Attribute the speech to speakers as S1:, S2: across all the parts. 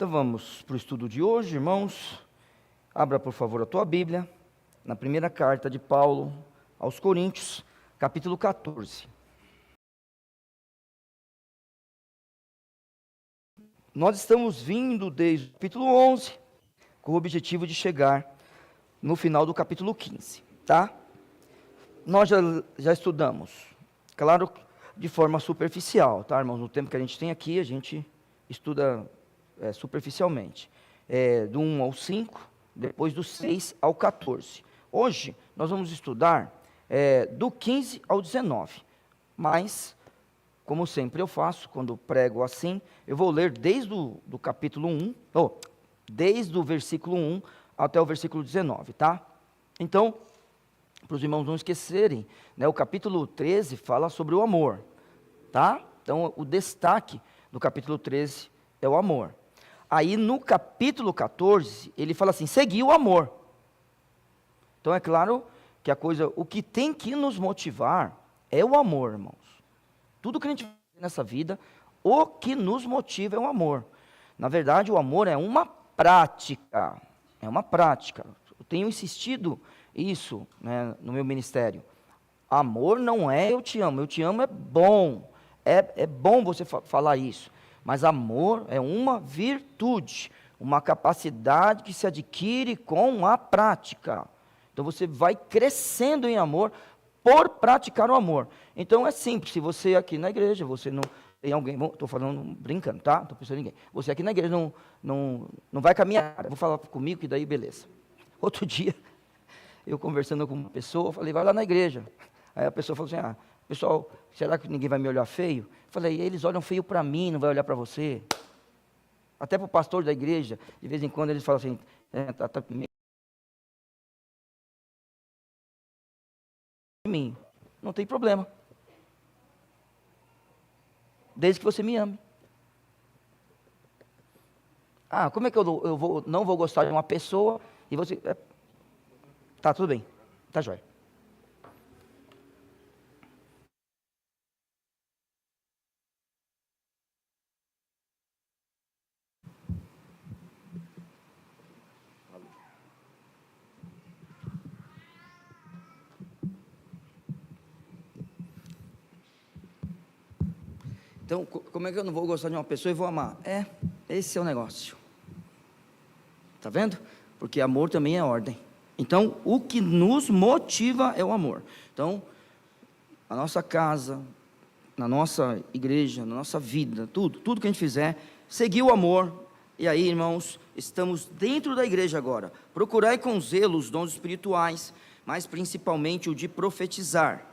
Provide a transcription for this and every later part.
S1: Então vamos para o estudo de hoje, irmãos. Abra, por favor, a tua Bíblia, na primeira carta de Paulo aos Coríntios, capítulo 14. Nós estamos vindo desde o capítulo 11, com o objetivo de chegar no final do capítulo 15, tá? Nós já estudamos, claro, de forma superficial, tá, irmãos? No tempo que a gente tem aqui, a gente estuda superficialmente. Do 1 ao 5, depois do 6 ao 14. Hoje, nós vamos estudar do 15 ao 19. Mas, como sempre eu faço, quando prego assim, eu vou ler desde do capítulo 1, desde o versículo 1 até o versículo 19, tá? Então, para os irmãos não esquecerem, né, o capítulo 13 fala sobre o amor, tá? Então, o destaque do capítulo 13 é o amor. Aí, no capítulo 14, ele fala assim, seguir o amor. Então, é claro que o que tem que nos motivar é o amor, irmãos. Tudo que a gente faz nessa vida, o que nos motiva é o amor. Na verdade, o amor é uma prática. É uma prática. Eu tenho insistido isso, né, no meu ministério. Amor não é eu te amo é bom. É bom você falar isso. Mas amor é uma virtude, uma capacidade que se adquire com a prática. Então você vai crescendo em amor por praticar o amor. Então é simples, se você aqui na igreja, você não tem alguém, estou falando brincando, tá? Não estou pensando em ninguém. Você aqui na igreja não vai caminhar, vou falar comigo que daí beleza. Outro dia, eu conversando com uma pessoa, eu falei, vai lá na igreja. Aí a pessoa falou assim, pessoal, será que ninguém vai me olhar feio? Eu falei, eles olham feio para mim, não vai olhar para você. Até para o pastor da igreja, de vez em quando eles falam assim, tá mim, não tem problema. Desde que você me ame. Como é que eu não vou gostar de uma pessoa e você... Tá, tudo bem, tá jóia. Então, como é que eu não vou gostar de uma pessoa e vou amar? Esse é o negócio. Tá vendo? Porque amor também é ordem. Então, o que nos motiva é o amor. Então, na nossa casa, na nossa igreja, na nossa vida, tudo que a gente fizer, seguir o amor. E aí, irmãos, estamos dentro da igreja agora. Procurai com zelo os dons espirituais, mas principalmente o de profetizar.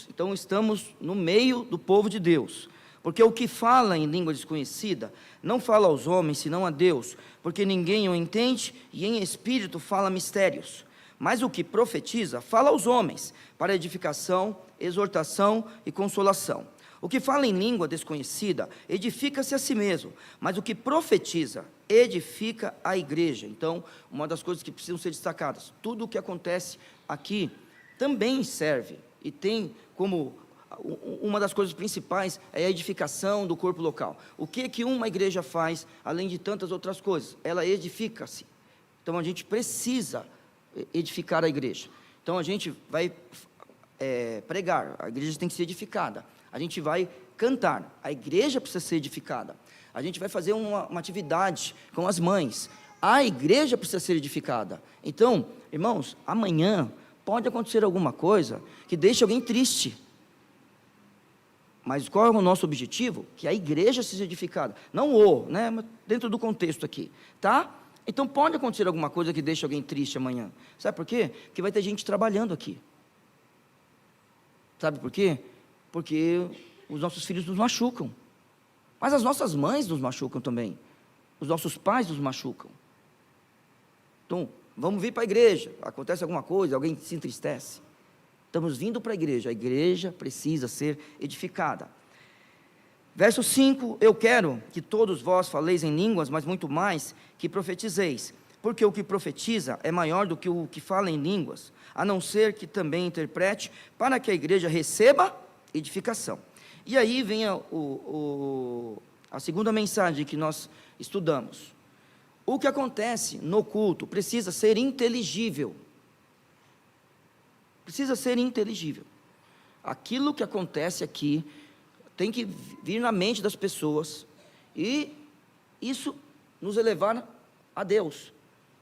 S1: Então estamos no meio do povo de Deus, porque o que fala em língua desconhecida, não fala aos homens, senão a Deus, porque ninguém o entende, e em espírito fala mistérios, mas o que profetiza, fala aos homens, para edificação, exortação e consolação. O que fala em língua desconhecida, edifica-se a si mesmo, mas o que profetiza, edifica a igreja. Então, uma das coisas que precisam ser destacadas, tudo o que acontece aqui, também serve, e tem como uma das coisas principais é a edificação do corpo local. O que uma igreja faz, além de tantas outras coisas? Ela edifica-se. Então a gente precisa edificar a igreja. Então a gente vai pregar, a igreja tem que ser edificada. A gente vai cantar, a igreja precisa ser edificada. A gente vai fazer uma atividade com as mães, a igreja precisa ser edificada. Então, irmãos, amanhã pode acontecer alguma coisa que deixe alguém triste. Mas qual é o nosso objetivo? Que a igreja seja edificada. Não mas dentro do contexto aqui, tá? Então pode acontecer alguma coisa que deixe alguém triste amanhã. Sabe por quê? Porque vai ter gente trabalhando aqui. Sabe por quê? Porque os nossos filhos nos machucam. Mas as nossas mães nos machucam também. Os nossos pais nos machucam. Então, vamos vir para a igreja, acontece alguma coisa, alguém se entristece. Estamos vindo para a igreja precisa ser edificada. Verso 5, eu quero que todos vós faleis em línguas, mas muito mais que profetizeis, porque o que profetiza é maior do que o que fala em línguas, a não ser que também interprete, para que a igreja receba edificação. E aí vem a segunda mensagem que nós estudamos. O que acontece no culto precisa ser inteligível. Precisa ser inteligível. Aquilo que acontece aqui tem que vir na mente das pessoas e isso nos elevar a Deus.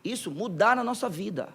S1: Isso mudar a nossa vida.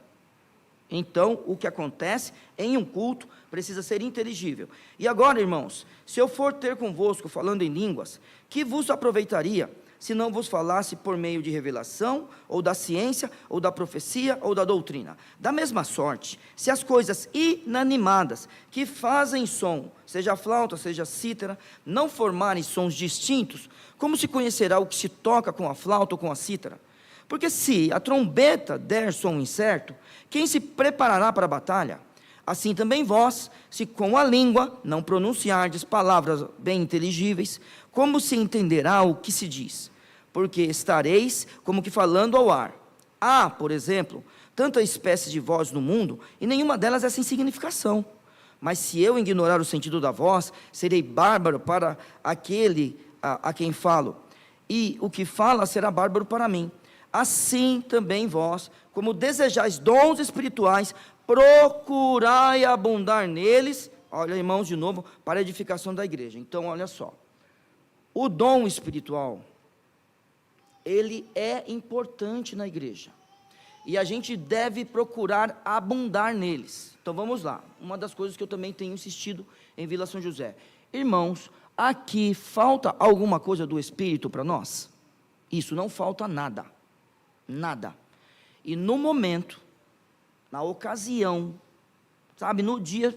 S1: Então, o que acontece em um culto precisa ser inteligível. E agora, irmãos, se eu for ter convosco falando em línguas, que vos aproveitaria, se não vos falasse por meio de revelação, ou da ciência, ou da profecia, ou da doutrina? Da mesma sorte, se as coisas inanimadas, que fazem som, seja flauta, seja cítara, não formarem sons distintos, como se conhecerá o que se toca com a flauta ou com a cítara? Porque se a trombeta der som incerto, quem se preparará para a batalha? Assim também vós, se com a língua não pronunciardes palavras bem inteligíveis, como se entenderá o que se diz? Porque estareis como que falando ao ar. Há, por exemplo, tanta espécie de voz no mundo, e nenhuma delas é sem significação. Mas se eu ignorar o sentido da voz, serei bárbaro para aquele a quem falo, e o que fala será bárbaro para mim. Assim também vós, como desejais dons espirituais, procurai abundar neles, olha, irmãos, de novo, para a edificação da igreja. Então, olha só, o dom espiritual, ele é importante na igreja, e a gente deve procurar abundar neles. Então, vamos lá, uma das coisas que eu também tenho insistido em Vila São José. Irmãos, aqui falta alguma coisa do Espírito para nós? Isso, não falta nada. Nada. E no momento, na ocasião, sabe, no dia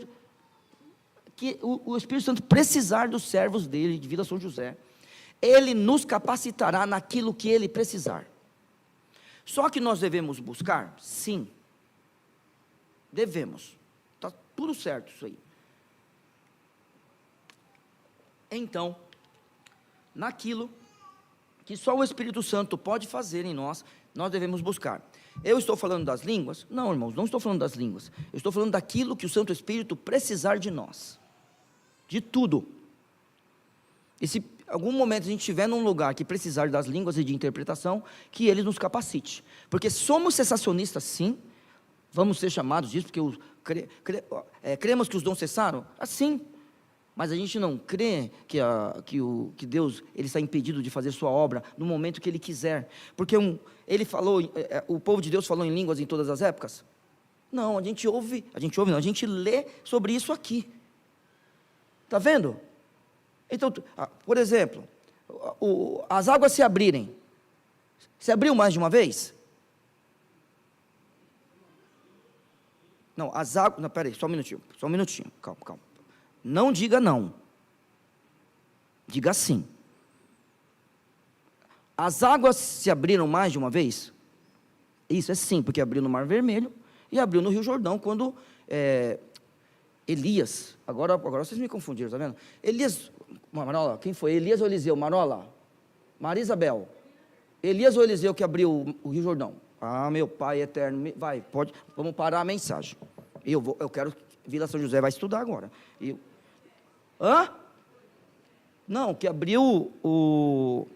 S1: que o Espírito Santo precisar dos servos dele, de Vila São José, ele nos capacitará naquilo que ele precisar. Só que nós devemos buscar? Sim. Devemos. Está tudo certo isso aí. Então, naquilo que só o Espírito Santo pode fazer em nós, nós devemos buscar. Eu estou falando das línguas? Não, irmãos, não estou falando das línguas. Eu estou falando daquilo que o Santo Espírito precisar de nós. De tudo. E se algum momento a gente estiver num lugar que precisar das línguas e de interpretação, que ele nos capacite. Porque somos cessacionistas, sim. Vamos ser chamados disso, porque cremos que os dons cessaram? Assim. Mas a gente não crê que Deus ele está impedido de fazer sua obra no momento que Ele quiser. Porque Ele falou, o povo de Deus falou em línguas em todas as épocas? Não, a gente lê sobre isso aqui. Está vendo? Então, por exemplo, as águas se abrirem. Se abriu mais de uma vez? Não, as águas... Não, peraí, só um minutinho, calma. Não diga não, diga sim. As águas se abriram mais de uma vez? Isso é sim, porque abriu no Mar Vermelho e abriu no Rio Jordão, quando Elias, agora vocês me confundiram, está vendo? Elias, Marola, quem foi? Elias ou Eliseu? Marola? Maria Isabel? Elias ou Eliseu que abriu o Rio Jordão? Ah, meu Pai eterno, vamos parar a mensagem. Eu quero, Vila São José vai estudar agora. Não, que abriu o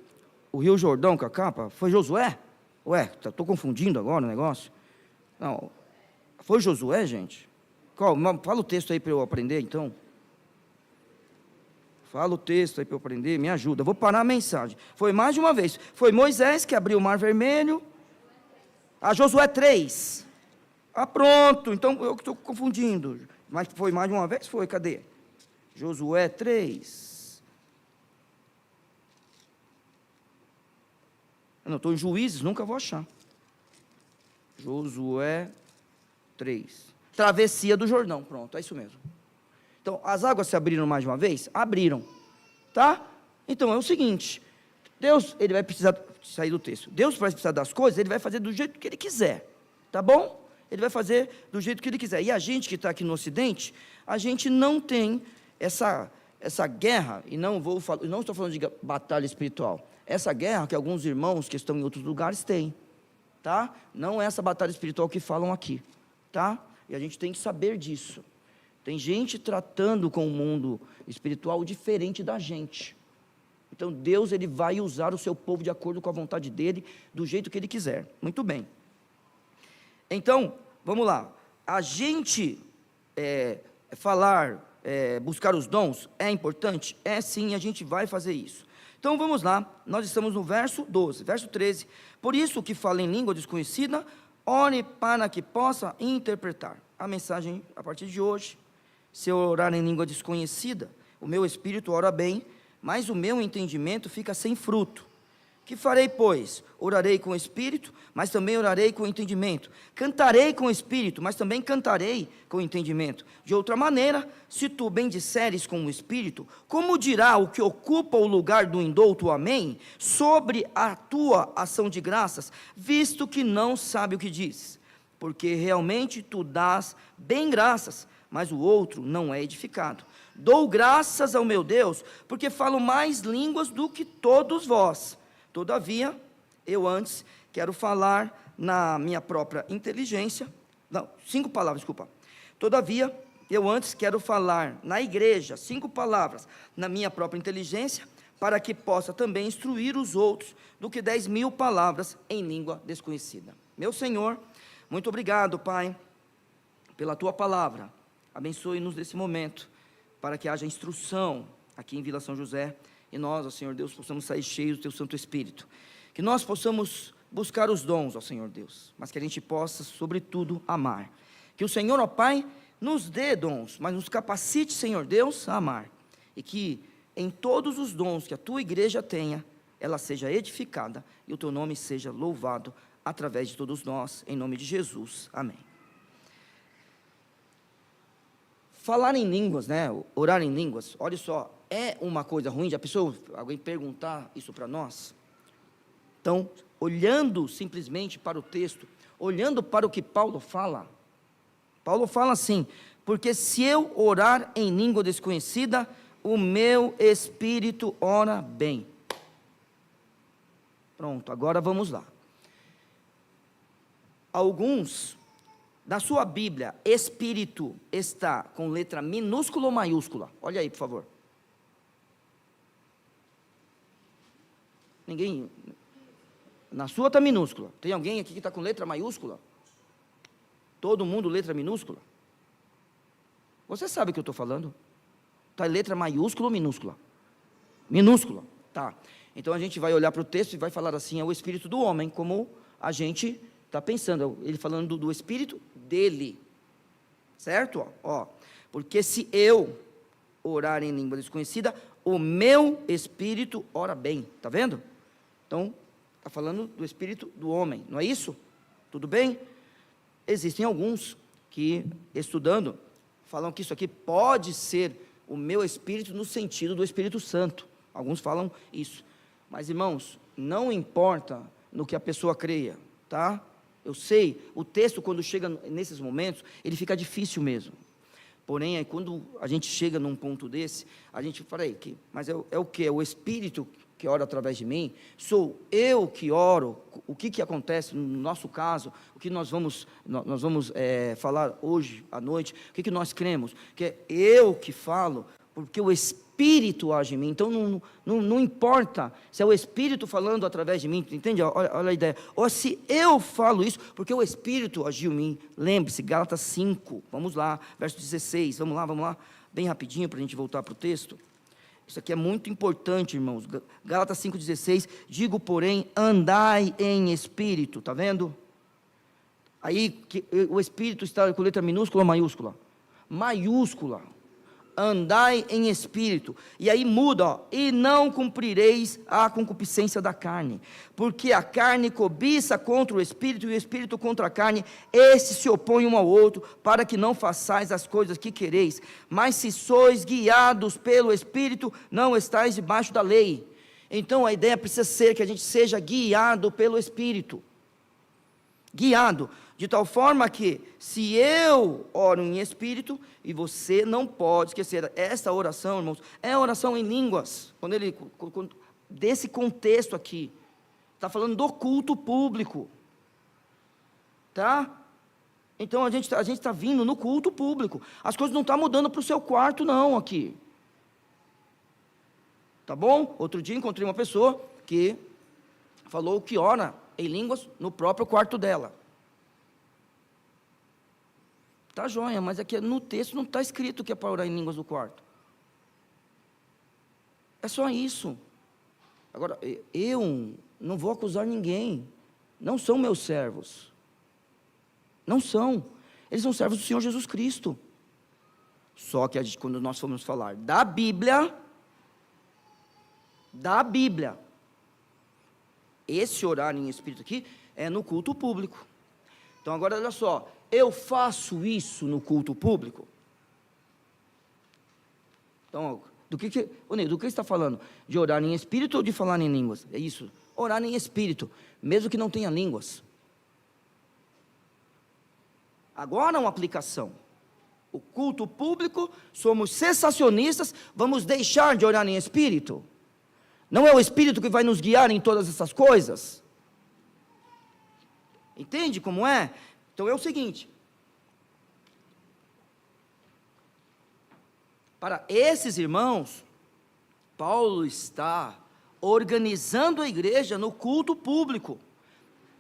S1: Rio Jordão com a capa, foi Josué? Ué, estou confundindo agora o negócio? Não, foi Josué, gente? Fala o texto aí para eu aprender, então. Fala o texto aí para eu aprender, me ajuda. Vou parar a mensagem. Foi mais de uma vez. Foi Moisés que abriu o Mar Vermelho. Josué 3. Pronto, então eu estou confundindo. Mas foi mais de uma vez? Foi, cadê? Josué 3. Eu não estou em Juízes, nunca vou achar. Josué 3. Travessia do Jordão, pronto, é isso mesmo. Então, as águas se abriram mais de uma vez? Abriram, tá? Então, é o seguinte, Deus, ele vai precisar, sair do texto, Deus vai precisar das coisas, ele vai fazer do jeito que ele quiser, tá bom? Ele vai fazer do jeito que ele quiser. E a gente que está aqui no Ocidente, a gente não tem essa guerra, e não estou falando de batalha espiritual, essa guerra que alguns irmãos que estão em outros lugares têm, tá? Não é essa batalha espiritual que falam aqui, tá? E a gente tem que saber disso. Tem gente tratando com o mundo espiritual diferente da gente. Então Deus, ele vai usar o seu povo de acordo com a vontade dele, do jeito que ele quiser. Muito bem. Então, vamos lá. A gente buscar os dons é importante? É sim, a gente vai fazer isso. Então vamos lá, nós estamos no verso 12, verso 13. Por isso que fala em língua desconhecida, ore para que possa interpretar. A mensagem a partir de hoje: se eu orar em língua desconhecida, o meu espírito ora bem, mas o meu entendimento fica sem fruto. Que farei, pois? Orarei com o espírito, mas também orarei com o entendimento. Cantarei com o espírito, mas também cantarei com o entendimento. De outra maneira, se tu bendisseres com o espírito, como dirá o que ocupa o lugar do indouto amém, sobre a tua ação de graças, visto que não sabe o que diz? Porque realmente tu dás bem graças, mas o outro não é edificado. Dou graças ao meu Deus, porque falo mais línguas do que todos vós. Todavia, eu antes quero falar na minha própria inteligência. Não, 5 palavras, desculpa. Todavia, eu antes quero falar na igreja 5 palavras na minha própria inteligência, para que possa também instruir os outros, do que 10.000 palavras em língua desconhecida. Meu Senhor, muito obrigado, Pai, pela Tua palavra. Abençoe-nos nesse momento, para que haja instrução aqui em Vila São José, e nós, ó Senhor Deus, possamos sair cheios do Teu Santo Espírito. Que nós possamos buscar os dons, ó Senhor Deus, mas que a gente possa, sobretudo, amar. Que o Senhor, ó Pai, nos dê dons, mas nos capacite, Senhor Deus, a amar. E que em todos os dons que a Tua igreja tenha, ela seja edificada e o Teu nome seja louvado através de todos nós, em nome de Jesus. Amém. Falar em línguas, né? Orar em línguas, olha só, é uma coisa ruim? Já pensou alguém perguntar isso para nós? Então, olhando simplesmente para o texto, olhando para o que Paulo fala assim: porque se eu orar em língua desconhecida, o meu espírito ora bem. Pronto, agora vamos lá. Alguns, na sua Bíblia, espírito está com letra minúscula ou maiúscula? Olha aí, por favor. Ninguém. Na sua está minúscula. Tem alguém aqui que está com letra maiúscula? Todo mundo letra minúscula? Você sabe o que eu estou falando? Está letra maiúscula ou minúscula? Minúscula, tá. Então a gente vai olhar para o texto e vai falar assim: é o espírito do homem, como a gente está pensando. Ele falando do espírito dele, certo? Ó, porque se eu orar em língua desconhecida, o meu espírito ora bem. Está vendo? Então, está falando do espírito do homem, não é isso? Tudo bem? Existem alguns que, estudando, falam que isso aqui pode ser o meu espírito no sentido do Espírito Santo. Alguns falam isso. Mas, irmãos, não importa no que a pessoa creia, tá? Eu sei, o texto, quando chega nesses momentos, ele fica difícil mesmo. Porém, aí, quando a gente chega num ponto desse, a gente fala: mas é o que? É o Espírito que ora através de mim? Sou eu que oro? O que acontece no nosso caso? O que nós vamos falar hoje à noite? O que nós cremos? Que é eu que falo, porque o Espírito age em mim. Então não importa se é o Espírito falando através de mim, entende? Olha a ideia. Ou se eu falo isso, porque o Espírito agiu em mim. Lembre-se, Gálatas 5, vamos lá, verso 16, vamos lá, bem rapidinho para a gente voltar para o texto. Isso aqui é muito importante, irmãos. Gálatas 5,16, digo, porém, andai em espírito, está vendo? Aí, o espírito está com letra minúscula ou maiúscula? Maiúscula. Andai em espírito. E aí muda, ó, e não cumprireis a concupiscência da carne, porque a carne cobiça contra o espírito, e o espírito contra a carne, estes se opõem um ao outro, para que não façais as coisas que quereis. Mas se sois guiados pelo espírito, não estáis debaixo da lei. Então a ideia precisa ser que a gente seja guiado pelo espírito. Guiado, de tal forma que, se eu oro em espírito, e você não pode esquecer, essa oração, irmãos, é a oração em línguas, desse contexto aqui, está falando do culto público, tá? Então a gente está vindo no culto público, as coisas não estão mudando para o seu quarto não, aqui. Tá bom? Outro dia encontrei uma pessoa que falou que ora em línguas no próprio quarto dela. Tá joia, mas aqui no texto não está escrito que é para orar em línguas no quarto. É só isso. Agora, eu não vou acusar ninguém. Não são meus servos. Não são. Eles são servos do Senhor Jesus Cristo. Só que quando nós formos falar da Bíblia, esse orar em espírito aqui é no culto público. Então agora olha só, eu faço isso no culto público? Então, do que está falando? De orar em espírito ou de falar em línguas? É isso, orar em espírito, mesmo que não tenha línguas. Agora uma aplicação. O culto público, somos cessacionistas, vamos deixar de orar em espírito? Não é o Espírito que vai nos guiar em todas essas coisas? Entende como é? Então é o seguinte, para esses irmãos, Paulo está organizando a igreja no culto público.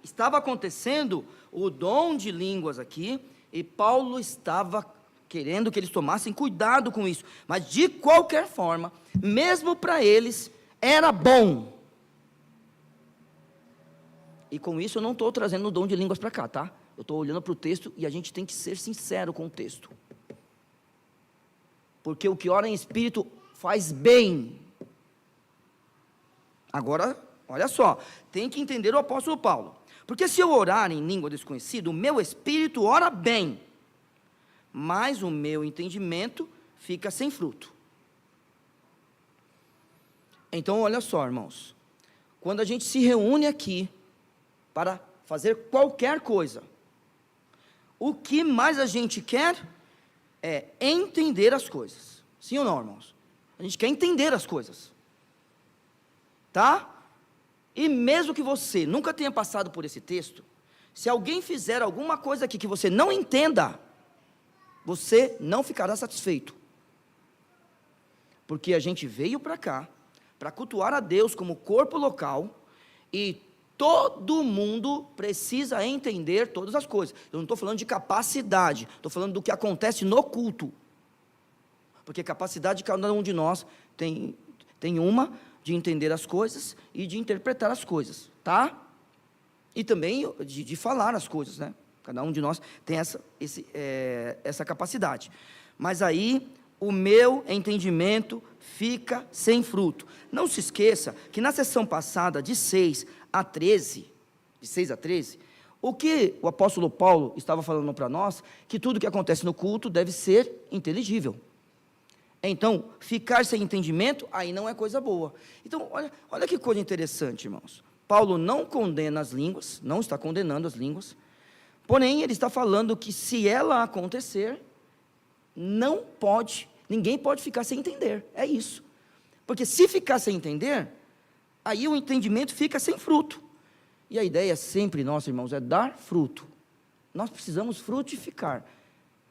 S1: Estava acontecendo o dom de línguas aqui, e Paulo estava querendo que eles tomassem cuidado com isso, mas de qualquer forma, mesmo para eles, era bom. E com isso eu não estou trazendo o dom de línguas para cá, tá? Eu estou olhando para o texto e a gente tem que ser sincero com o texto. Porque o que ora em espírito faz bem. Agora, olha só, tem que entender o apóstolo Paulo. Porque se eu orar em língua desconhecida, o meu espírito ora bem, mas o meu entendimento fica sem fruto. Então, olha só, irmãos, quando a gente se reúne aqui para fazer qualquer coisa, o que mais a gente quer é entender as coisas. Sim ou não, irmãos? A gente quer entender as coisas. Tá? E mesmo que você nunca tenha passado por esse texto, se alguém fizer alguma coisa aqui que você não entenda, você não ficará satisfeito. Porque a gente veio para cá, para cultuar a Deus como corpo local, e todo mundo precisa entender todas as coisas. Eu não estou falando de capacidade, estou falando do que acontece no culto. Porque capacidade cada um de nós tem uma de entender as coisas e de interpretar as coisas, tá? E também de falar as coisas, né? Cada um de nós tem essa capacidade. Mas aí o meu entendimento fica sem fruto. Não se esqueça que na sessão passada, de 6 a 13, o que o apóstolo Paulo estava falando para nós, que tudo que acontece no culto deve ser inteligível. Então, ficar sem entendimento, aí não é coisa boa. Então, olha que coisa interessante, irmãos. Paulo não condena as línguas, não está condenando as línguas, porém, ele está falando que se ela acontecer, ninguém pode ficar sem entender, é isso. Porque se ficar sem entender, aí o entendimento fica sem fruto. E a ideia sempre, nossa, irmãos, é dar fruto. Nós precisamos frutificar,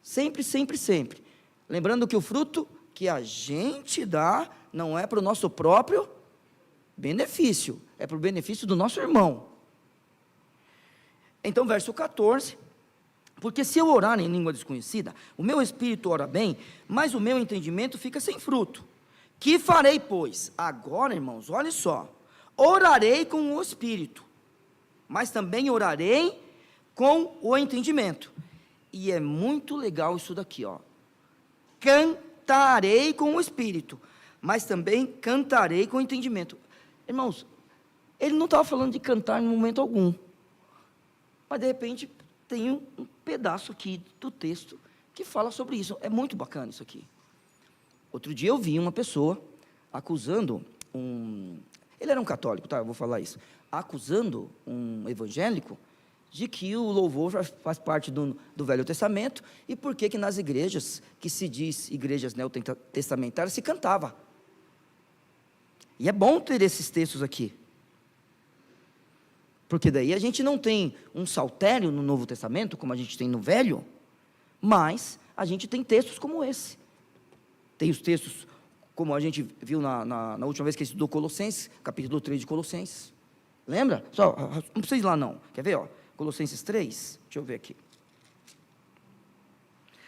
S1: sempre, sempre, sempre. Lembrando que o fruto que a gente dá, não é para o nosso próprio benefício, é para o benefício do nosso irmão. Então, verso 14, porque se eu orar em língua desconhecida, o meu espírito ora bem, mas o meu entendimento fica sem fruto. Que farei, pois? Agora, irmãos, olha só, orarei com o espírito, mas também orarei com o entendimento. E é muito legal isso daqui, ó. Cantarei com o espírito, mas também cantarei com o entendimento. Irmãos, ele não estava falando de cantar em momento algum, mas de repente tem um pedaço aqui do texto que fala sobre isso. É muito bacana isso aqui. Outro dia eu vi uma pessoa acusando ele era um católico, tá? Eu vou falar isso. Acusando um evangélico de que o louvor faz parte do Velho Testamento, e por que nas igrejas, que se diz igrejas neotestamentárias, se cantava. E é bom ter esses textos aqui, porque daí a gente não tem um saltério no Novo Testamento, como a gente tem no Velho, mas a gente tem textos como esse. Tem os textos como a gente viu na última vez que estudou Colossenses, capítulo 3 de Colossenses. Lembra? Só, não precisa ir lá não. Quer ver? Ó? Colossenses 3, deixa eu ver aqui.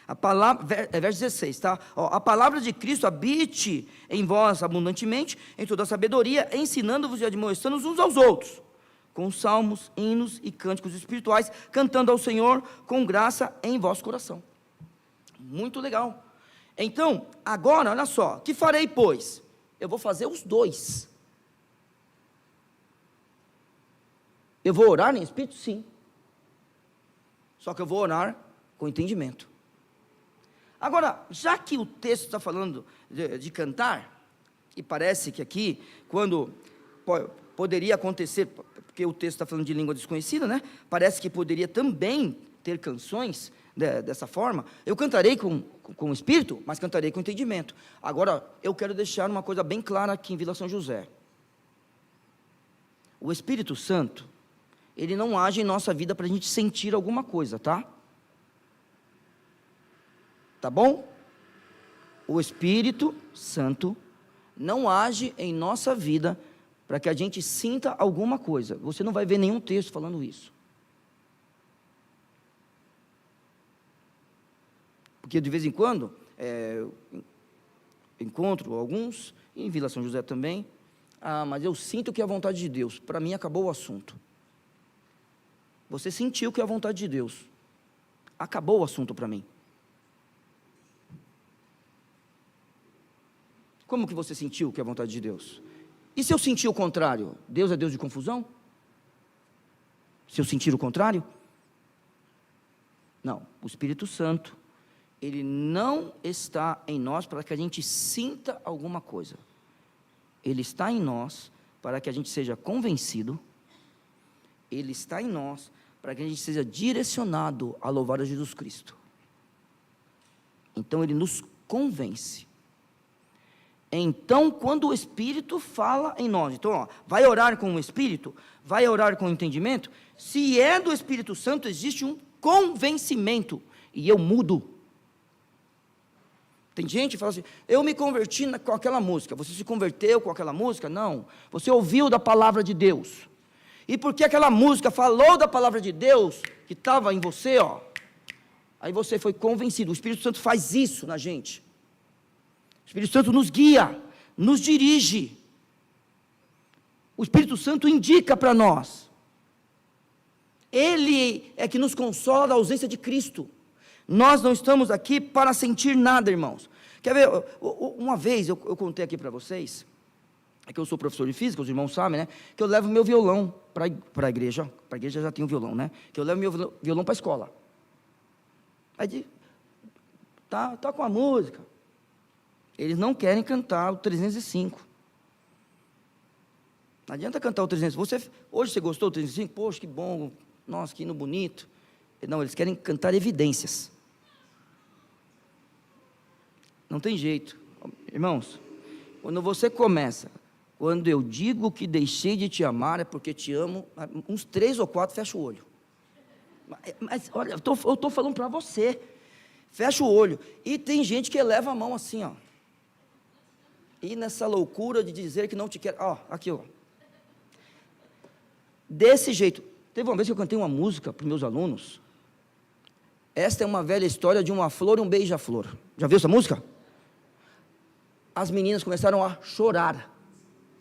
S1: A palavra, verso 16, tá? Ó, a palavra de Cristo habite em vós abundantemente, em toda a sabedoria, ensinando-vos e admoestando uns aos outros, com salmos, hinos e cânticos espirituais, cantando ao Senhor com graça em vosso coração. Muito legal. Então, agora, olha só, que farei, pois? Eu vou fazer os dois. Eu vou orar em espírito? Sim. Só que eu vou orar com entendimento. Agora, já que o texto está falando de cantar, e parece que aqui, quando poderia acontecer, porque o texto está falando de língua desconhecida, né? Parece que poderia também ter canções dessa forma. Eu cantarei com o espírito, mas cantarei com entendimento. Agora, eu quero deixar uma coisa bem clara aqui em Vila São José. O Espírito Santo, ele não age em nossa vida para a gente sentir alguma coisa, tá? Tá bom? O Espírito Santo não age em nossa vida para que a gente sinta alguma coisa. Você não vai ver nenhum texto falando isso. Porque de vez em quando, encontro alguns, em Vila São José também, mas eu sinto que é a vontade de Deus. Para mim acabou o assunto. Você sentiu que é a vontade de Deus. Acabou o assunto para mim. Como que você sentiu que é a vontade de Deus? E se eu sentir o contrário? Deus é Deus de confusão? Se eu sentir o contrário? Não, o Espírito Santo, ele não está em nós para que a gente sinta alguma coisa. Ele está em nós para que a gente seja convencido. Ele está em nós para que a gente seja direcionado a louvar a Jesus Cristo. Então ele nos convence. Então, quando o Espírito fala em nós, então, ó, vai orar com o Espírito, vai orar com o entendimento. Se é do Espírito Santo, existe um convencimento, e eu mudo. Tem gente que fala assim, eu me converti com aquela música. Você se converteu com aquela música? Não, você ouviu da palavra de Deus, e porque aquela música falou da palavra de Deus, que estava em você, ó, aí você foi convencido. O Espírito Santo faz isso na gente. O Espírito Santo nos guia, nos dirige. O Espírito Santo indica para nós. Ele é que nos consola da ausência de Cristo. Nós não estamos aqui para sentir nada, irmãos. Quer ver, uma vez eu contei aqui para vocês, é que eu sou professor de física, os irmãos sabem, né? Que eu levo meu violão para a igreja já tem um violão, né? Que eu levo meu violão para a escola. Aí, tá com a música. Eles não querem cantar o 305. Não adianta cantar o 305. Hoje você gostou do 305? Poxa, que bom. Nossa, que hino bonito. Não, eles querem cantar evidências. Não tem jeito. Irmãos, quando você começa, quando eu digo que deixei de te amar, é porque te amo, uns 3 ou 4, fecha o olho. Mas olha, eu estou falando para você. Fecha o olho. E tem gente que eleva a mão assim, ó. E nessa loucura de dizer que não te quer, ó, aqui, ó. Desse jeito. Teve uma vez que eu cantei uma música para os meus alunos. Esta é uma velha história de uma flor e um beija-flor. Já viu essa música? As meninas começaram a chorar.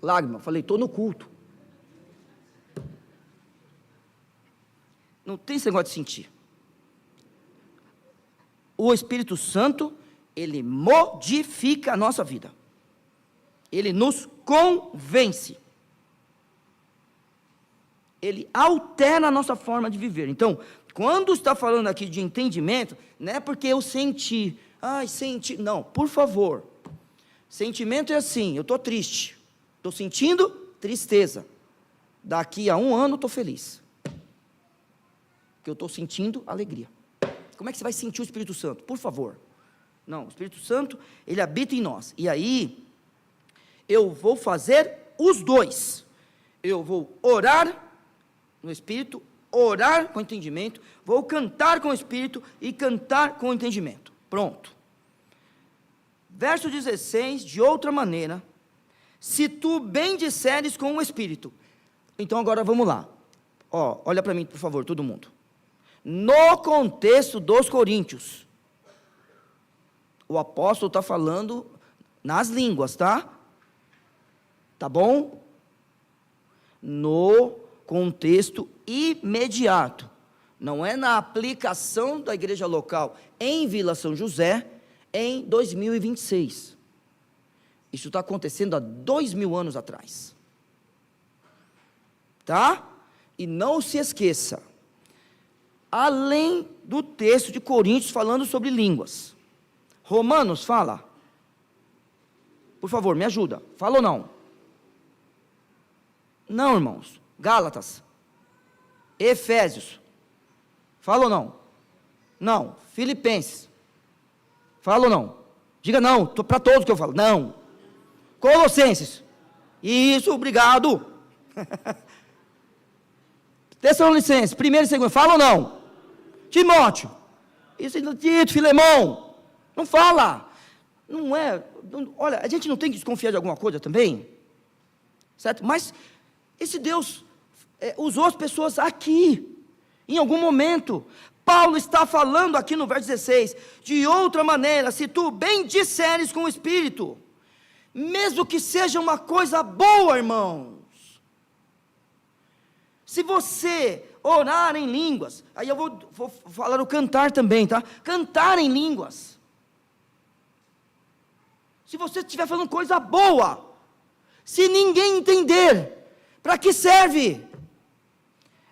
S1: Lágrima. Falei, estou no culto. Não tem esse negócio de sentir. O Espírito Santo, ele modifica a nossa vida. Ele nos convence. Ele altera a nossa forma de viver. Então, quando está falando aqui de entendimento, não é porque eu senti. Senti. Não, por favor. Sentimento é assim, eu estou triste. Estou sentindo tristeza. Daqui a 1 ano estou feliz. Porque eu estou sentindo alegria. Como é que você vai sentir o Espírito Santo? Por favor. Não, o Espírito Santo, ele habita em nós. E aí, eu vou fazer os dois. Eu vou orar no Espírito, orar com entendimento, vou cantar com o Espírito e cantar com entendimento. Pronto. Verso 16, de outra maneira, se tu bem disseres com o Espírito. Então agora vamos lá. Ó, olha para mim, por favor, todo mundo. No contexto dos coríntios, o apóstolo está falando nas línguas, tá? Tá bom? No contexto imediato. Não é na aplicação da igreja local em Vila São José em 2026. Isso está acontecendo há 2000 anos atrás. Tá? E não se esqueça, além do texto de Coríntios falando sobre línguas, Romanos fala, por favor, me ajuda, fala ou não? Não, irmãos. Gálatas, Efésios, fala ou não? Não. Filipenses, fala ou não? Diga não, para todos que eu falo, não. Colossenses, isso, obrigado. Tessalonicenses, 1º e 2º, fala ou não? Timóteo, isso, Tito, Filemão, não fala. Não é, olha, a gente não tem que desconfiar de alguma coisa também, certo? Mas esse Deus usou as pessoas aqui, em algum momento. Paulo está falando aqui no verso 16, de outra maneira, se tu bem disseres com o Espírito, mesmo que seja uma coisa boa, irmãos, se você orar em línguas, aí eu vou falar o cantar também, tá? Cantar em línguas, se você estiver falando coisa boa, se ninguém entender, para que serve?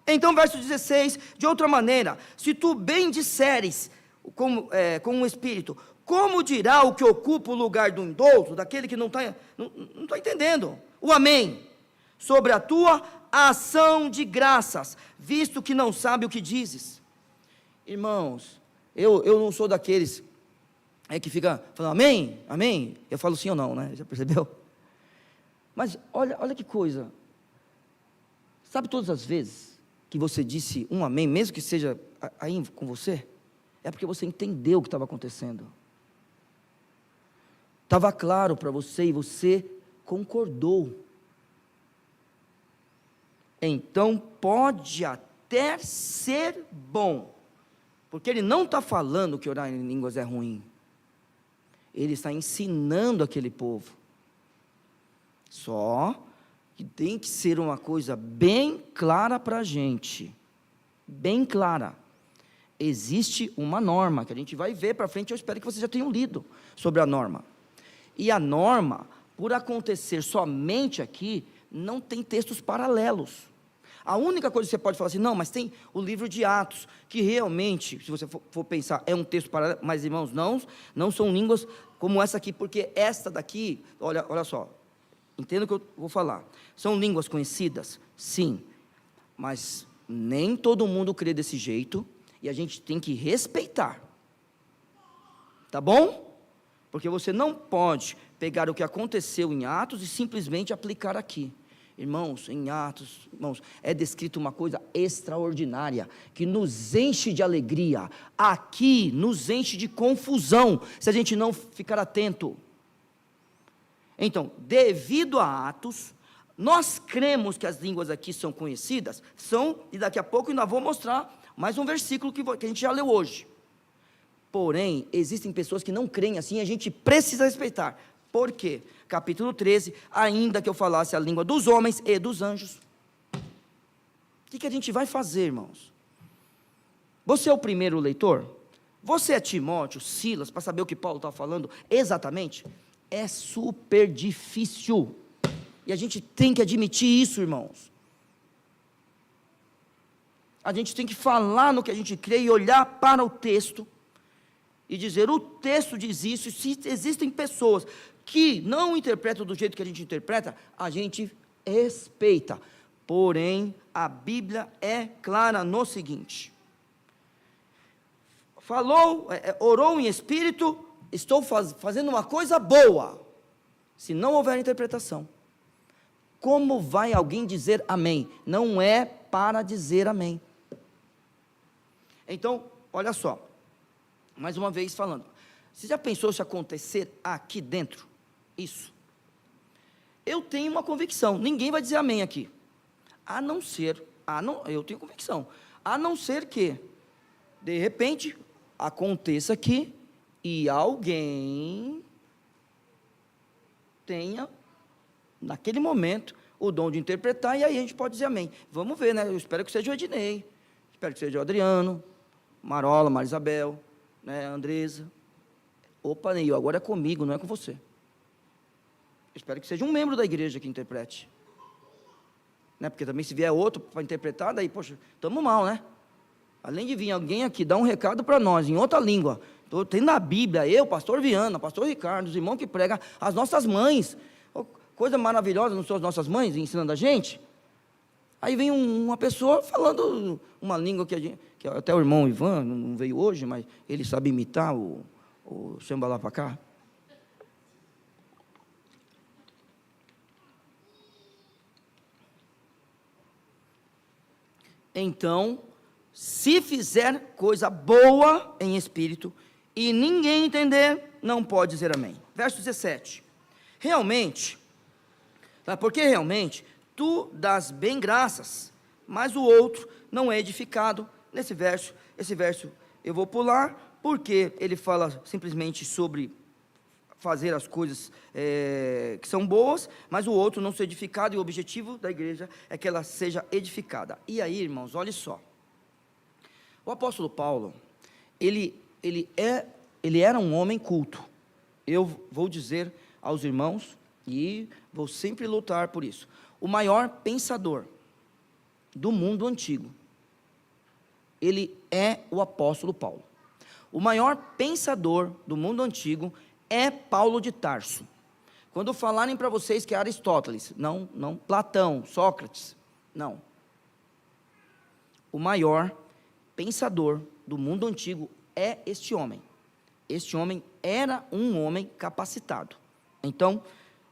S1: Então, verso 16, de outra maneira, se tu bem disseres com o Espírito, como dirá o que ocupa o lugar do idoso, daquele que não está entendendo? O amém, sobre a tua ação de graças, visto que não sabe o que dizes. Irmãos, eu não sou daqueles que fica falando amém, amém, eu falo sim ou não, né? Já percebeu? Mas olha que coisa, sabe todas as vezes que você disse um amém, mesmo que seja aí com você, é porque você entendeu o que estava acontecendo, estava claro para você e você concordou. Então pode até ser bom, porque ele não está falando que orar em línguas é ruim, ele está ensinando aquele povo, só que tem que ser uma coisa bem clara para a gente, bem clara. Existe uma norma, que a gente vai ver para frente, eu espero que vocês já tenham lido sobre a norma, e a norma, por acontecer somente aqui, não tem textos paralelos. A única coisa que você pode falar assim, não, mas tem o livro de Atos, que realmente, se você for pensar, é um texto paralelo, mas irmãos, não são línguas como essa aqui, porque esta daqui, olha só, entenda o que eu vou falar, são línguas conhecidas? Sim, mas nem todo mundo crê desse jeito, e a gente tem que respeitar, tá bom? Porque você não pode pegar o que aconteceu em Atos e simplesmente aplicar aqui. Irmãos, em Atos, irmãos, é descrito uma coisa extraordinária, que nos enche de alegria, aqui nos enche de confusão, se a gente não ficar atento. Então, devido a Atos, nós cremos que as línguas aqui são conhecidas, e daqui a pouco ainda vou mostrar mais um versículo que a gente já leu hoje. Porém, existem pessoas que não creem assim, e a gente precisa respeitar. Por quê? Capítulo 13, ainda que eu falasse a língua dos homens e dos anjos. O que a gente vai fazer, irmãos? Você é o primeiro leitor? Você é Timóteo, Silas, para saber o que Paulo está falando exatamente? É super difícil, e a gente tem que admitir isso, irmãos. A gente tem que falar no que a gente crê e olhar para o texto, e dizer, o texto diz isso, e se existem pessoas que não interpretam do jeito que a gente interpreta, a gente respeita. Porém, a Bíblia é clara no seguinte: orou em espírito, estou fazendo uma coisa boa. Se não houver interpretação, como vai alguém dizer amém? Não é para dizer amém. Então, olha só, mais uma vez falando, Você já pensou se acontecer aqui dentro? Isso. Eu tenho uma convicção, ninguém vai dizer amém aqui. Eu tenho convicção. A não ser que, de repente, aconteça aqui e alguém tenha, naquele momento, o dom de interpretar, e aí a gente pode dizer amém. Vamos ver, né? Eu espero que seja o Ednei, espero que seja o Adriano, Marola, Marisabel, né, Andresa. Opa, Neil, agora é comigo, não é com você. Eu espero que seja um membro da igreja que interprete. Né? Porque também se vier outro para interpretar, daí, poxa, estamos mal, né? Além de vir alguém aqui dar um recado para nós, em outra língua. Tem na Bíblia, eu, pastor Viana, pastor Ricardo, os irmãos que pregam, as nossas mães. Coisa maravilhosa, não são as nossas mães ensinando a gente? Aí vem uma pessoa falando uma língua que até o irmão Ivan não veio hoje, mas ele sabe imitar o Xambalá para cá. Então, se fizer coisa boa em espírito e ninguém entender, não pode dizer amém. Verso 17. Porque realmente tu dás bem graças, mas o outro não é edificado. Esse verso eu vou pular, porque ele fala simplesmente sobre fazer as coisas que são boas, mas o outro não ser edificado, e o objetivo da igreja é que ela seja edificada. E aí, irmãos, olha só, o apóstolo Paulo, ele era um homem culto. Eu vou dizer aos irmãos, e vou sempre lutar por isso, o maior pensador do mundo antigo, ele é o apóstolo Paulo. O maior pensador do mundo antigo é Paulo de Tarso. Quando falarem para vocês que é Aristóteles, não Platão, Sócrates, não. O maior pensador do mundo antigo é este homem. Este homem era um homem capacitado. Então,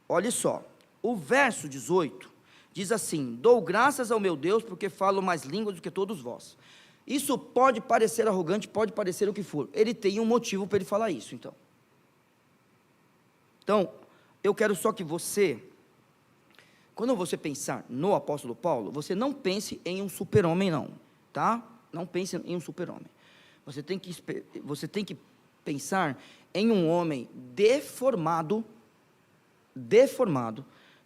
S1: olha só, o verso 18 diz assim: dou graças ao meu Deus porque falo mais línguas do que todos vós. Isso pode parecer arrogante, pode parecer o que for. Ele tem um motivo para ele falar isso, então. Então, eu quero só que você, quando você pensar no apóstolo Paulo, você não pense em um super-homem não, tá? Não pense em um super-homem. Você tem que pensar em um homem deformado,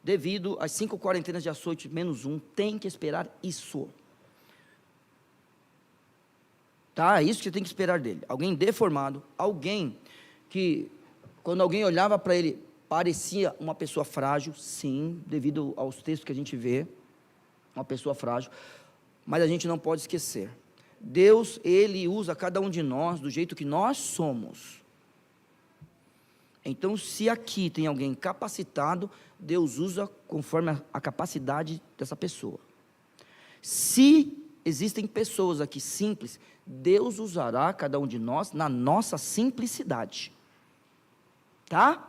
S1: devido às 5 quarentenas de açoite menos 1, tem que esperar isso. Tá? É isso que você tem que esperar dele. Alguém deformado, alguém que, quando alguém olhava para ele, parecia uma pessoa frágil, sim, devido aos textos que a gente vê, uma pessoa frágil, mas a gente não pode esquecer, Deus, Ele usa cada um de nós do jeito que nós somos. Então, se aqui tem alguém capacitado, Deus usa conforme a capacidade dessa pessoa. Se existem pessoas aqui simples, Deus usará cada um de nós na nossa simplicidade. Tá?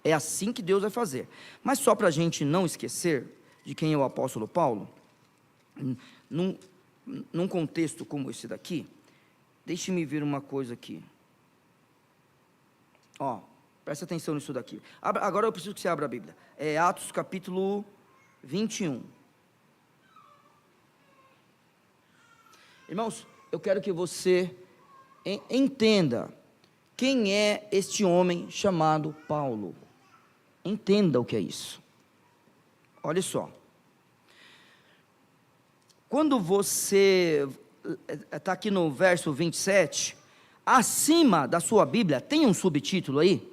S1: É assim que Deus vai fazer. Mas só para a gente não esquecer de quem é o apóstolo Paulo, num contexto como esse daqui, deixe-me ver uma coisa aqui. Ó, presta atenção nisso daqui. Agora eu preciso que você abra a Bíblia. É Atos capítulo 21. Irmãos, eu quero que você entenda quem é este homem chamado Paulo. Entenda o que é isso. Olha só. Quando você está aqui no verso 27, acima da sua Bíblia, tem um subtítulo aí?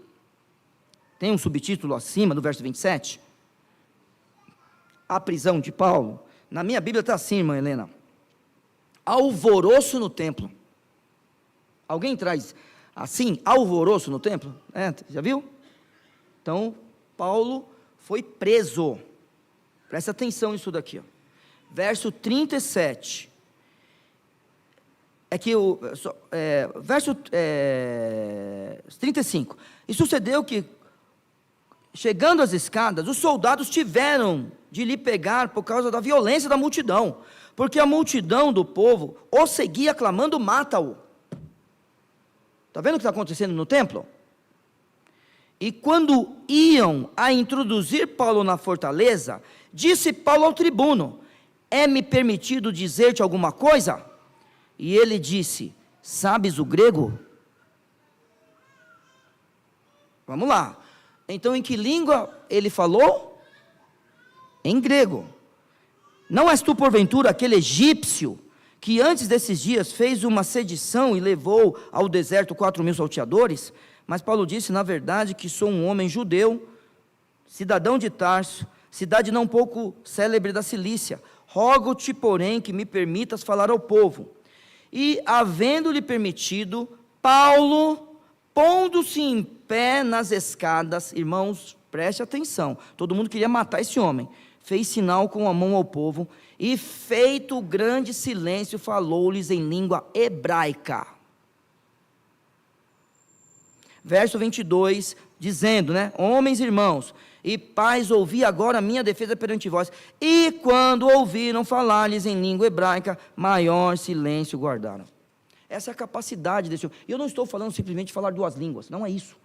S1: Tem um subtítulo acima do verso 27? A prisão de Paulo. Na minha Bíblia está assim, irmã Helena. Alvoroço no templo. Alguém traz assim, alvoroço no templo? Já viu? Então, Paulo foi preso. Presta atenção nisso daqui, ó. Verso 37. Verso 35. E sucedeu que, chegando às escadas, os soldados tiveram de lhe pegar por causa da violência da multidão, porque a multidão do povo o seguia clamando: mata-o. Está vendo o que está acontecendo no templo? E quando iam a introduzir Paulo na fortaleza, disse Paulo ao tribuno: é-me permitido dizer-te alguma coisa? E ele disse: sabes o grego? Vamos lá. Então, em que língua ele falou? Em grego. Não és tu, porventura, aquele egípcio que antes desses dias fez uma sedição e levou ao deserto 4.000 salteadores? Mas Paulo disse, na verdade, que sou um homem judeu, cidadão de Tarso, cidade não pouco célebre da Cilícia. Rogo-te, porém, que me permitas falar ao povo. E, havendo-lhe permitido, Paulo, pondo-se em pé nas escadas, irmãos, preste atenção, todo mundo queria matar esse homem, fez sinal com a mão ao povo, e feito o grande silêncio, falou-lhes em língua hebraica. Verso 22, dizendo, homens e irmãos, e pais, ouvi agora a minha defesa perante vós. E quando ouviram falar-lhes em língua hebraica, maior silêncio guardaram. Essa é a capacidade desse homem. E eu não estou falando simplesmente de falar duas línguas, não é isso.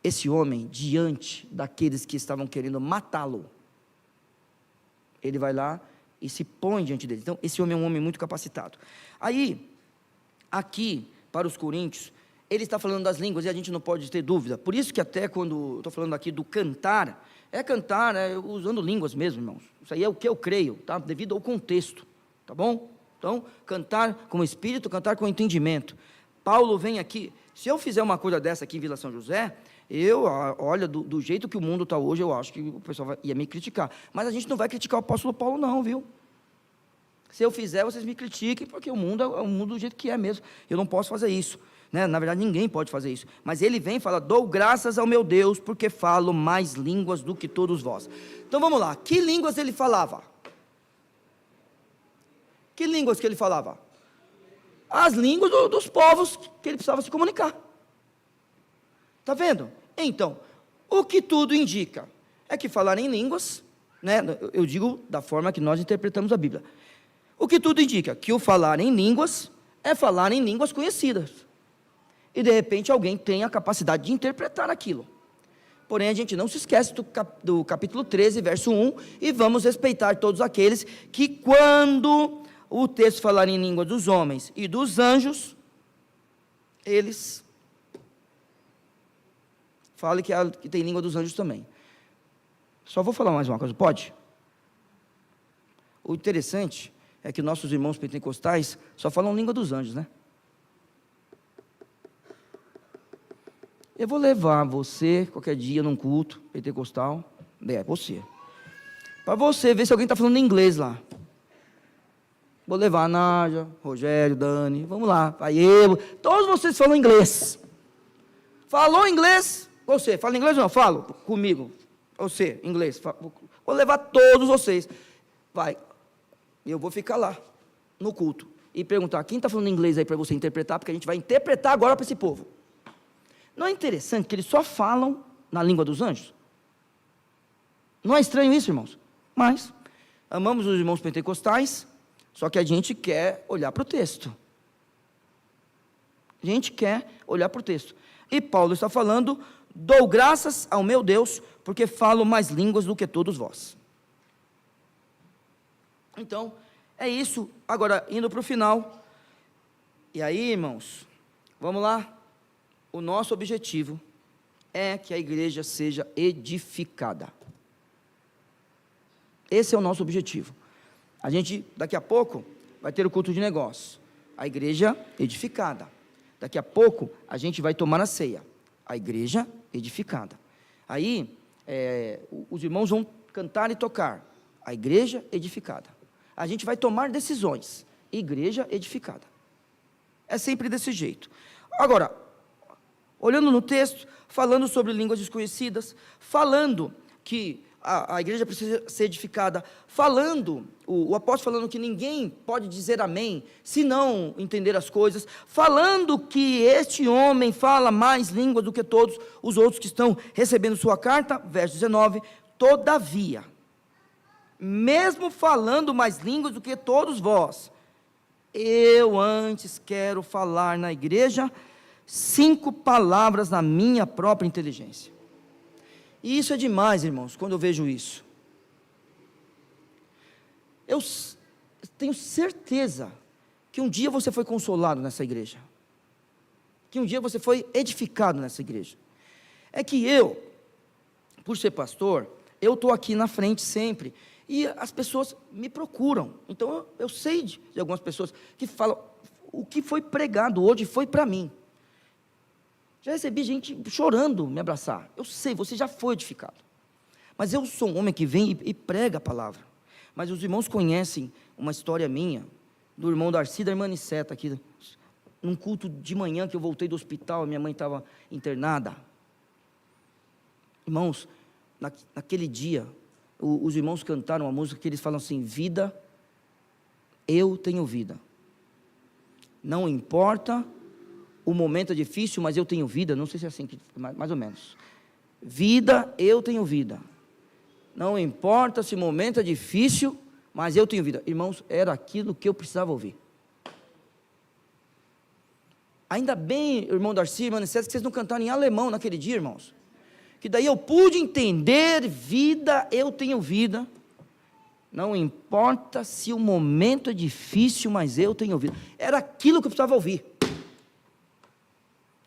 S1: Esse homem, diante daqueles que estavam querendo matá-lo, ele vai lá e se põe diante deles. Então, esse homem é um homem muito capacitado. Aí, aqui, para os coríntios, ele está falando das línguas e a gente não pode ter dúvida. Por isso que até quando estou falando aqui do cantar usando línguas mesmo, irmãos. Isso aí é o que eu creio, tá? Devido ao contexto, tá bom? Então, cantar com o espírito, cantar com o entendimento. Paulo vem aqui, se eu fizer uma coisa dessa aqui em Vila São José, olha, do jeito que o mundo está hoje, eu acho que o pessoal ia me criticar. Mas a gente não vai criticar o apóstolo Paulo não, viu? Se eu fizer, vocês me critiquem, porque o mundo é o mundo do jeito que é mesmo. Eu não posso fazer isso. Na verdade, ninguém pode fazer isso. Mas ele vem e fala, dou graças ao meu Deus, porque falo mais línguas do que todos vós. Então vamos lá, que línguas ele falava? Que línguas que ele falava? As línguas dos povos que ele precisava se comunicar. Está vendo? Então, o que tudo indica é que falar em línguas, eu digo da forma que nós interpretamos a Bíblia. O que tudo indica que o falar em línguas é falar em línguas conhecidas. E de repente alguém tem a capacidade de interpretar aquilo. Porém, a gente não se esquece do capítulo 13, verso 1, e vamos respeitar todos aqueles que, quando o texto falar em língua dos homens e dos anjos, eles falem que tem língua dos anjos também. Só vou falar mais uma coisa, pode? O interessante é que nossos irmãos pentecostais só falam língua dos anjos, Eu vou levar você, qualquer dia, num culto pentecostal, você, para você ver se alguém está falando inglês lá. Vou levar a Nádia, Rogério, Dani, vamos lá, vai eu, todos vocês falam inglês. Falou inglês? Você, fala inglês ou não? Falo comigo, você, inglês, vou levar todos vocês, vai, eu vou ficar lá, no culto, e perguntar, quem está falando inglês aí para você interpretar, porque a gente vai interpretar agora para esse povo. Não é interessante que eles só falam na língua dos anjos? Não é estranho isso, irmãos? Mas, amamos os irmãos pentecostais, só que a gente quer olhar para o texto. A gente quer olhar para o texto. E Paulo está falando, dou graças ao meu Deus, porque falo mais línguas do que todos vós. Então, é isso. Agora, indo para o final. E aí, irmãos, vamos lá. O nosso objetivo é que a igreja seja edificada. Esse é o nosso objetivo. A gente, daqui a pouco, vai ter o culto de negócios. A igreja edificada. Daqui a pouco, a gente vai tomar a ceia. A igreja edificada. Aí, os irmãos vão cantar e tocar. A igreja edificada. A gente vai tomar decisões. Igreja edificada. É sempre desse jeito. Agora, olhando no texto, falando sobre línguas desconhecidas, falando que a igreja precisa ser edificada, falando, o apóstolo falando que ninguém pode dizer amém, se não entender as coisas, falando que este homem fala mais línguas do que todos os outros que estão recebendo sua carta, verso 19, todavia, mesmo falando mais línguas do que todos vós, eu antes quero falar na igreja 5 palavras na minha própria inteligência. E isso é demais, irmãos, quando eu vejo isso. Eu tenho certeza que um dia você foi consolado nessa igreja, que um dia você foi edificado nessa igreja. É que eu, por ser pastor, eu estou aqui na frente sempre, e as pessoas me procuram. Então eu sei de algumas pessoas que falam, o que foi pregado hoje foi para mim. Já recebi gente chorando me abraçar. Eu sei, você já foi edificado, mas eu sou um homem que vem e prega a palavra. Mas os irmãos conhecem uma história minha, do irmão Darcy e da irmã Niceta, aqui, num culto de manhã que eu voltei do hospital, minha mãe estava internada. Irmãos, naquele dia, os irmãos cantaram uma música que eles falam assim: vida, eu tenho vida. Não importa, o momento é difícil, mas eu tenho vida. Não sei se é assim, mais ou menos. Vida, eu tenho vida. Não importa se o momento é difícil, mas eu tenho vida. Irmãos, era aquilo que eu precisava ouvir. Ainda bem, irmão Darcy, irmã Nicete, que vocês não cantaram em alemão naquele dia, irmãos. Que daí eu pude entender, vida, eu tenho vida. Não importa se o momento é difícil, mas eu tenho vida. Era aquilo que eu precisava ouvir.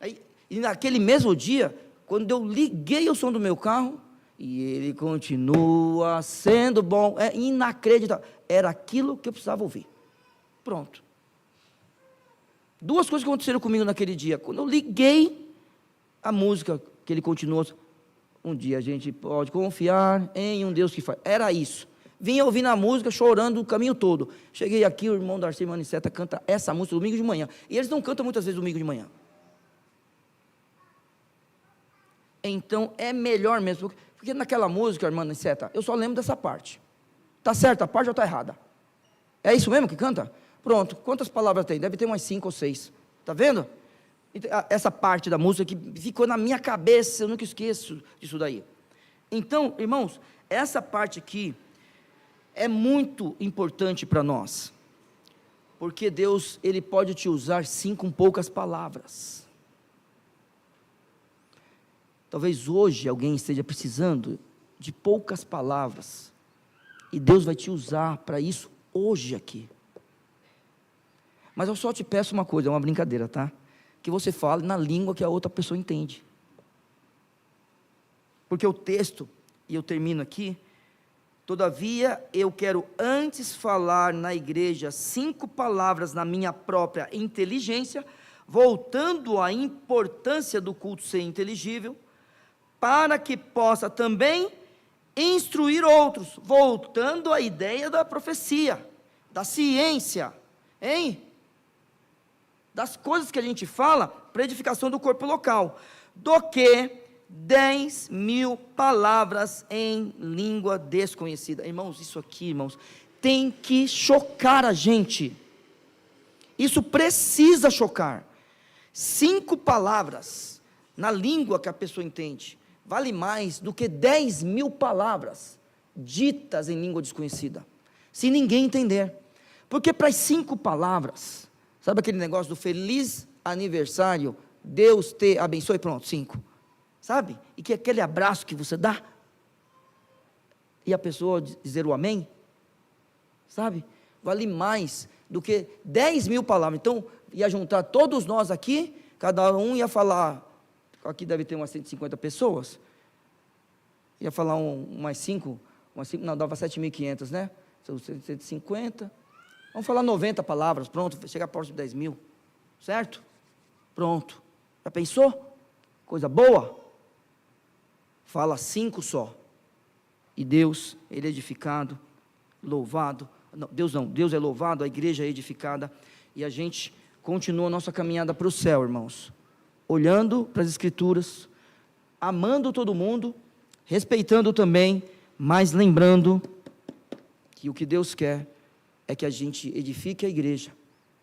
S1: Aí, e naquele mesmo dia, quando eu liguei o som do meu carro, e ele continua sendo bom, é inacreditável. Era aquilo que eu precisava ouvir. Pronto. 2 coisas que aconteceram comigo naquele dia. Quando eu liguei a música, que ele continua, um dia a gente pode confiar em um Deus que faz. Era isso. Vinha ouvindo a música, chorando o caminho todo. Cheguei aqui, o irmão Darcy Maniceta canta essa música domingo de manhã. E eles não cantam muitas vezes domingo de manhã. Então é melhor mesmo, porque naquela música, irmã Niceta, eu só lembro dessa parte. Está certa a parte ou está errada? É isso mesmo que canta? Pronto, quantas palavras tem? Deve ter umas 5 ou 6. Está vendo? Essa parte da música que ficou na minha cabeça, eu nunca esqueço disso daí. Então, irmãos, essa parte aqui é muito importante para nós, porque Deus, Ele pode te usar sim com poucas palavras. Talvez hoje alguém esteja precisando de poucas palavras, e Deus vai te usar para isso hoje aqui. Mas eu só te peço uma coisa, é uma brincadeira, tá? Que você fale na língua que a outra pessoa entende. Porque o texto, e eu termino aqui: todavia eu quero antes falar na igreja 5 palavras na minha própria inteligência, voltando à importância do culto ser inteligível, para que possa também instruir outros, voltando à ideia da profecia, da ciência, hein? Das coisas que a gente fala para edificação do corpo local, do que 10.000 palavras em língua desconhecida. Irmãos, isso aqui, irmãos, tem que chocar a gente. Isso precisa chocar. 5 palavras na língua que a pessoa entende vale mais do que 10.000 palavras ditas em língua desconhecida, se ninguém entender. Porque para as 5 palavras, sabe aquele negócio do feliz aniversário, Deus te abençoe, pronto, 5, sabe? E que aquele abraço que você dá, e a pessoa dizer o amém, sabe? Vale mais do que 10.000 palavras. Então, ia juntar todos nós aqui, cada um ia falar, aqui deve ter umas 150 pessoas, ia falar umas 5, não, dava 7.500, né? 150, vamos falar 90 palavras, pronto, chegar próximo de 10.000, certo? Pronto, já pensou? Coisa boa? Fala 5 só, e Deus, Ele é edificado, louvado, não, Deus é louvado, a igreja é edificada, e a gente continua a nossa caminhada para o céu, irmãos, olhando para as Escrituras, amando todo mundo, respeitando também, mas lembrando que o que Deus quer é que a gente edifique a igreja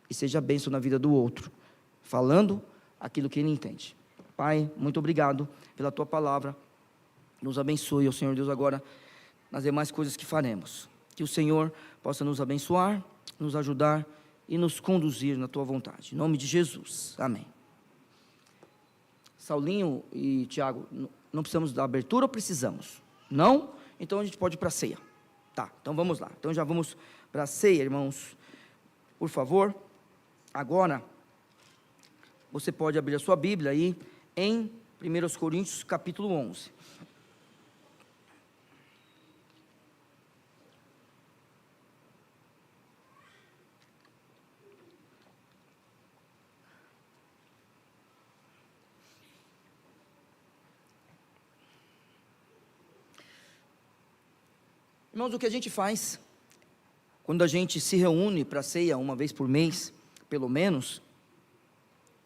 S1: e seja bênção na vida do outro, falando aquilo que Ele entende. Pai, muito obrigado pela Tua palavra, nos abençoe, ó Senhor Deus, agora nas demais coisas que faremos, que o Senhor possa nos abençoar, nos ajudar e nos conduzir na tua vontade. Em nome de Jesus. Amém. Saulinho e Tiago, não precisamos da abertura ou precisamos? Não? Então a gente pode ir para a ceia. Tá, então vamos lá. Então já vamos para a ceia, irmãos. Por favor. Agora, você pode abrir a sua Bíblia aí em 1 Coríntios capítulo 11. Irmãos, o que a gente faz quando a gente se reúne para a ceia uma vez por mês, pelo menos,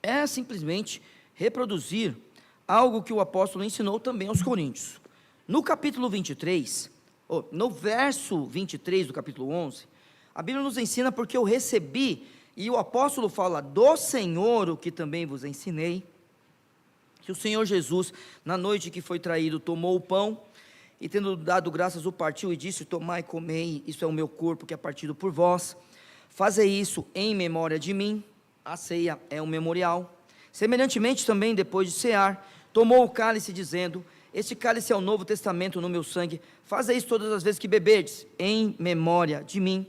S1: é simplesmente reproduzir algo que o apóstolo ensinou também aos coríntios. No capítulo 23, no verso 23 do capítulo 11, a Bíblia nos ensina: porque eu recebi, e o apóstolo fala do Senhor, o que também vos ensinei, que o Senhor Jesus, na noite que foi traído, tomou o pão, e tendo dado graças, o partiu e disse: tomai e comei, isso é o meu corpo que é partido por vós, fazei isso em memória de mim. A ceia é um memorial. Semelhantemente também, depois de cear, tomou o cálice, dizendo: este cálice é o novo testamento no meu sangue, fazei isso todas as vezes que beberdes, em memória de mim.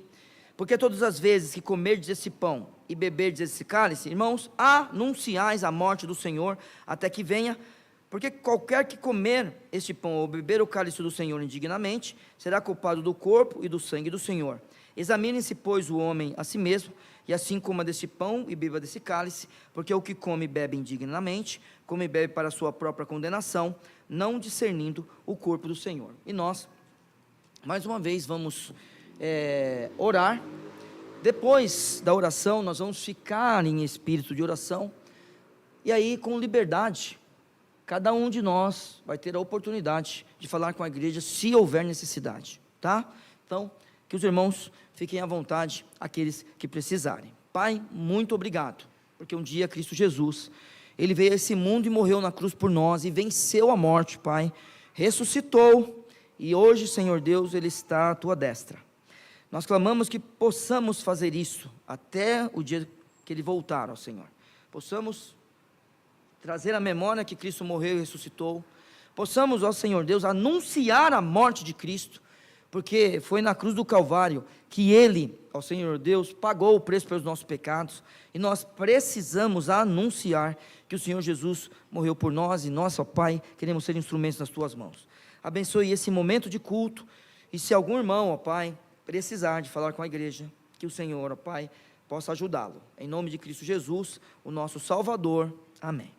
S1: Porque todas as vezes que comerdes esse pão e beberdes esse cálice, irmãos, anunciais a morte do Senhor, até que venha. Porque qualquer que comer este pão ou beber o cálice do Senhor indignamente, será culpado do corpo e do sangue do Senhor. Examine-se, pois, o homem a si mesmo, e assim coma deste pão e beba desse cálice, porque o que come e bebe indignamente, come e bebe para a sua própria condenação, não discernindo o corpo do Senhor. E nós, mais uma vez, vamos orar. Depois da oração, nós vamos ficar em espírito de oração, e aí com liberdade, cada um de nós vai ter a oportunidade de falar com a igreja, se houver necessidade, tá? Então, que os irmãos fiquem à vontade, aqueles que precisarem. Pai, muito obrigado, porque um dia Cristo Jesus, Ele veio a esse mundo e morreu na cruz por nós, e venceu a morte, Pai, ressuscitou, e hoje, Senhor Deus, Ele está à tua destra. Nós clamamos que possamos fazer isso, até o dia que Ele voltar, ó Senhor, possamos trazer à memória que Cristo morreu e ressuscitou, possamos, ó Senhor Deus, anunciar a morte de Cristo, porque foi na cruz do Calvário que Ele, ó Senhor Deus, pagou o preço pelos nossos pecados, e nós precisamos anunciar que o Senhor Jesus morreu por nós, e nós, ó Pai, queremos ser instrumentos nas Tuas mãos. Abençoe esse momento de culto, e se algum irmão, ó Pai, precisar de falar com a igreja, que o Senhor, ó Pai, possa ajudá-lo, em nome de Cristo Jesus, o nosso Salvador, amém.